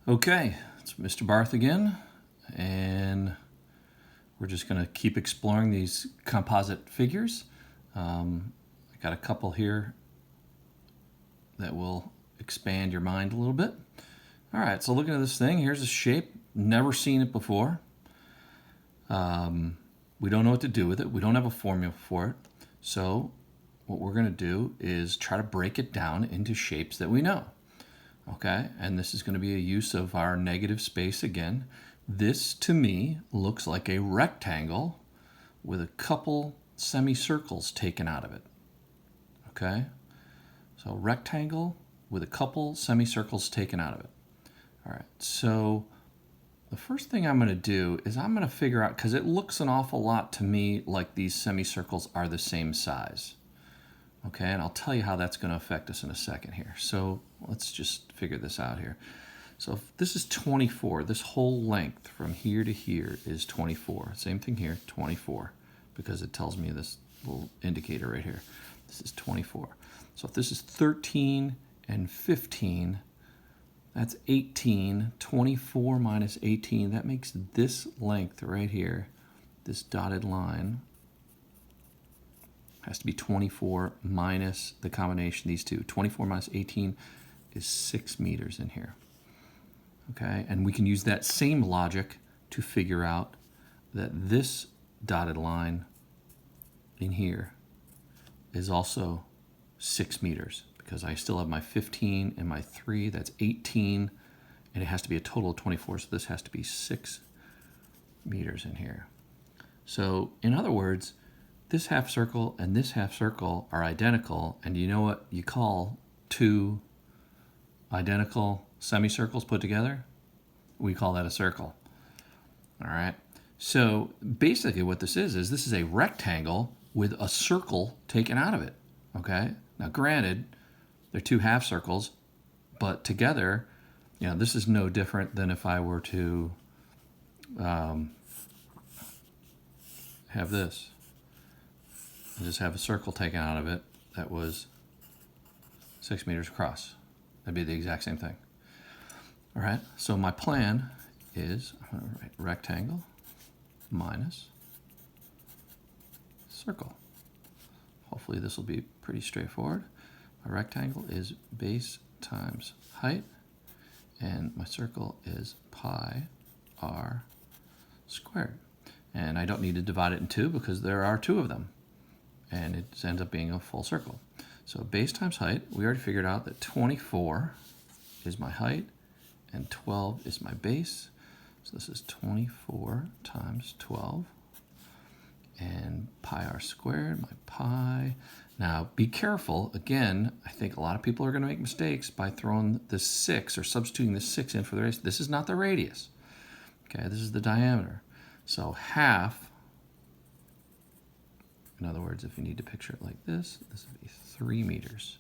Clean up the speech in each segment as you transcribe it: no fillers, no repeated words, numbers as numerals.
Okay, it's Mr. Barth again, and we're just going to keep exploring these composite figures. I got a couple here that will expand your mind a little bit. All right, so looking at this thing, here's a shape, never seen it before. We don't know what to do with it. We don't have a formula for it. So what we're going to do is try to break it down into shapes that we know. Okay, and this is going to be a use of our negative space again. This, to me, looks like a rectangle with a couple semicircles taken out of it. Okay, so rectangle with a couple semicircles taken out of it. All right, so the first thing I'm going to do is I'm going to figure out, because it looks an awful lot to me like these semicircles are the same size. Okay, and I'll tell you how that's going to affect us in a second here. So let's just figure this out here. So if this is 24, this whole length from here to here is 24. Same thing here, 24, because it tells me this little indicator right here. This is 24. So if this is 13 and 15, that's 18. 24 minus 18, that makes this length right here, this dotted line, has to be 24 minus the combination of these two. 24 minus 18 is 6 meters in here. Okay, and we can use that same logic to figure out that this dotted line in here is also 6 meters, because I still have my 15 and my 3, that's 18, and it has to be a total of 24, so this has to be 6 meters in here. So in other words, this half circle and this half circle are identical, and you know what you call two identical semicircles put together? We call that a circle. All right. So basically what this is this is a rectangle with a circle taken out of it. Okay. Now granted, they're two half circles, but together, you know, this is no different than if I were to have this. And just have a circle taken out of it that was 6 meters across. That'd be the exact same thing. All right, so my plan is I'm going to write rectangle minus circle. Hopefully this will be pretty straightforward. My rectangle is base times height, and my circle is pi r squared. And I don't need to divide it in two because there are two of them, and it ends up being a full circle. So base times height, we already figured out that 24 is my height and 12 is my base. So this is 24 times 12, and pi r squared, my pi. Now be careful, again, I think a lot of people are going to make mistakes by throwing the 6 or substituting the 6 in for the radius. This is not the radius. Okay, this is the diameter. So half, in other words, if you need to picture it like this would be 3 meters.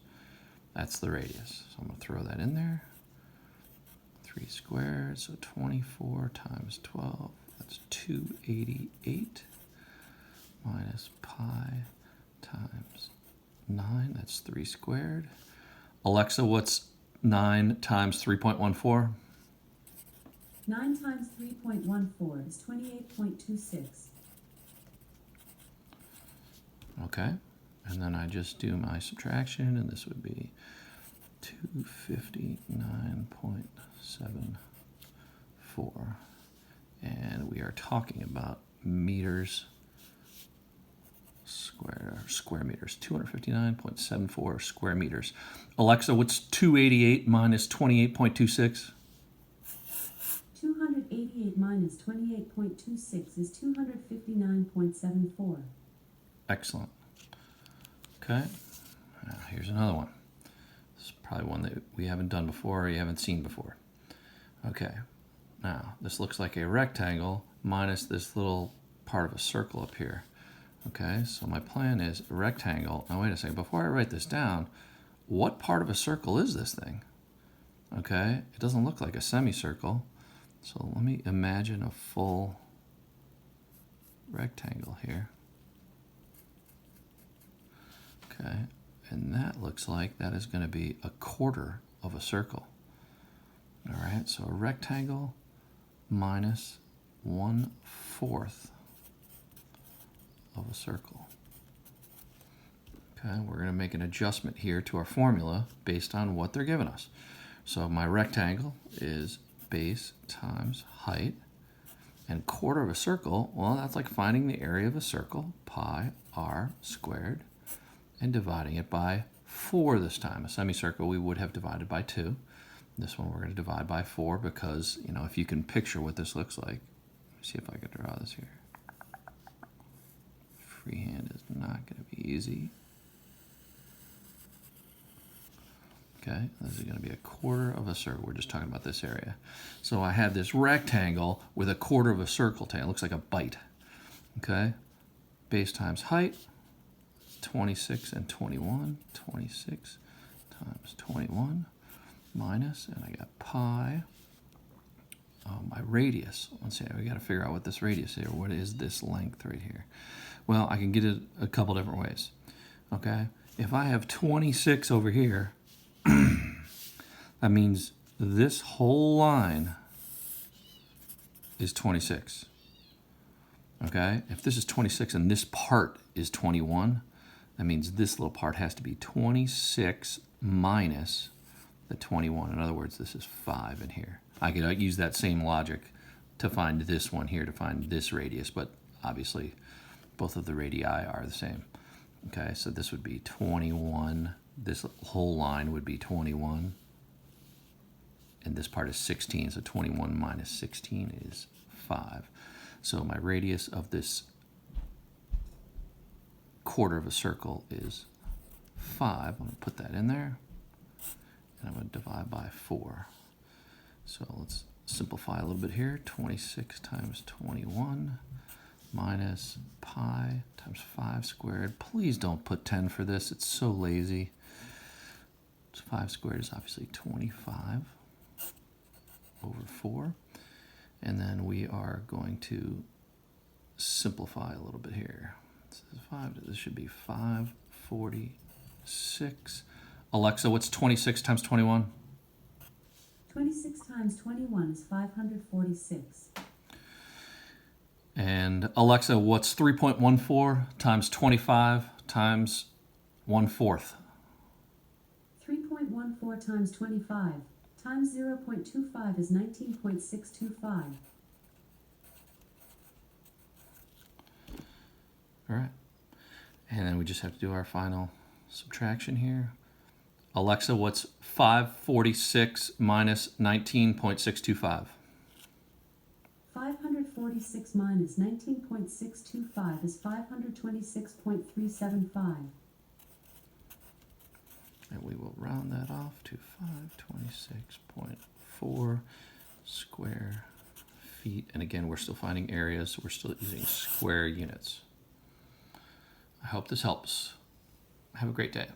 That's the radius. So I'm going to throw that in there. 3 squared, so 24 times 12, that's 288 minus pi times 9, that's 3 squared. Alexa, what's 9 times 3.14? 9 times 3.14 is 28.26. Okay, and then I just do my subtraction, and this would be 259.74, and we are talking about meters square meters, 259.74 square meters. Alexa, what's 288 minus 28.26? 288 minus 28.26 is 259.74. Excellent. Okay, now here's another one. This is probably one that we haven't done before or you haven't seen before. Okay, now this looks like a rectangle minus this little part of a circle up here. Okay, so my plan is a rectangle. Now wait a second, before I write this down, what part of a circle is this thing? Okay, it doesn't look like a semicircle. So let me imagine a full rectangle here. Okay, and that looks like that is going to be a quarter of a circle. All right, so a rectangle minus 1/4 of a circle. Okay, we're going to make an adjustment here to our formula based on what they're giving us. So my rectangle is base times height, and quarter of a circle, well, that's like finding the area of a circle, pi r squared, and dividing it by 4 this time. A semicircle we would have divided by 2. This one we're going to divide by 4 because, you know, if you can picture what this looks like. Let's see if I can draw this here. Freehand is not going to be easy. Okay, this is going to be a quarter of a circle. We're just talking about this area. So I have this rectangle with a quarter of a circle tail. It looks like a bite. Okay, base times height, 26 and 21. 26 times 21 minus, and I got pi. My radius. Let's see, we got to figure out what this radius is. What is this length right here? Well, I can get it a couple different ways. Okay, if I have 26 over here, that means this whole line is 26. Okay, if this is 26 and this part is 21, that means this little part has to be 26 minus the 21. In other words, this is 5 in here. I could use that same logic to find this one here, to find this radius, but obviously both of the radii are the same. Okay, so this would be 21. This whole line would be 21. And this part is 16, so 21 minus 16 is 5. So my radius of this quarter of a circle is 5. I'm going to put that in there. And I'm going to divide by 4. So let's simplify a little bit here. 26 times 21 minus pi times 5 squared. Please don't put 10 for this. It's so lazy. 5 squared is obviously 25 over 4. And then we are going to simplify a little bit here. This is 5. This should be 546. Alexa, what's 26 times 21? 26 times 21 is 546. And Alexa, what's 3.14 times 25 times 1/4? 3.14 times 25 times 0.25 is 19.625. All right. And then we just have to do our final subtraction here. Alexa, what's 546 minus 19.625? 546 minus 19.625 is 526.375. And we will round that off to 526.4 square feet. And again, we're still finding areas. We're still using square units. I hope this helps. Have a great day.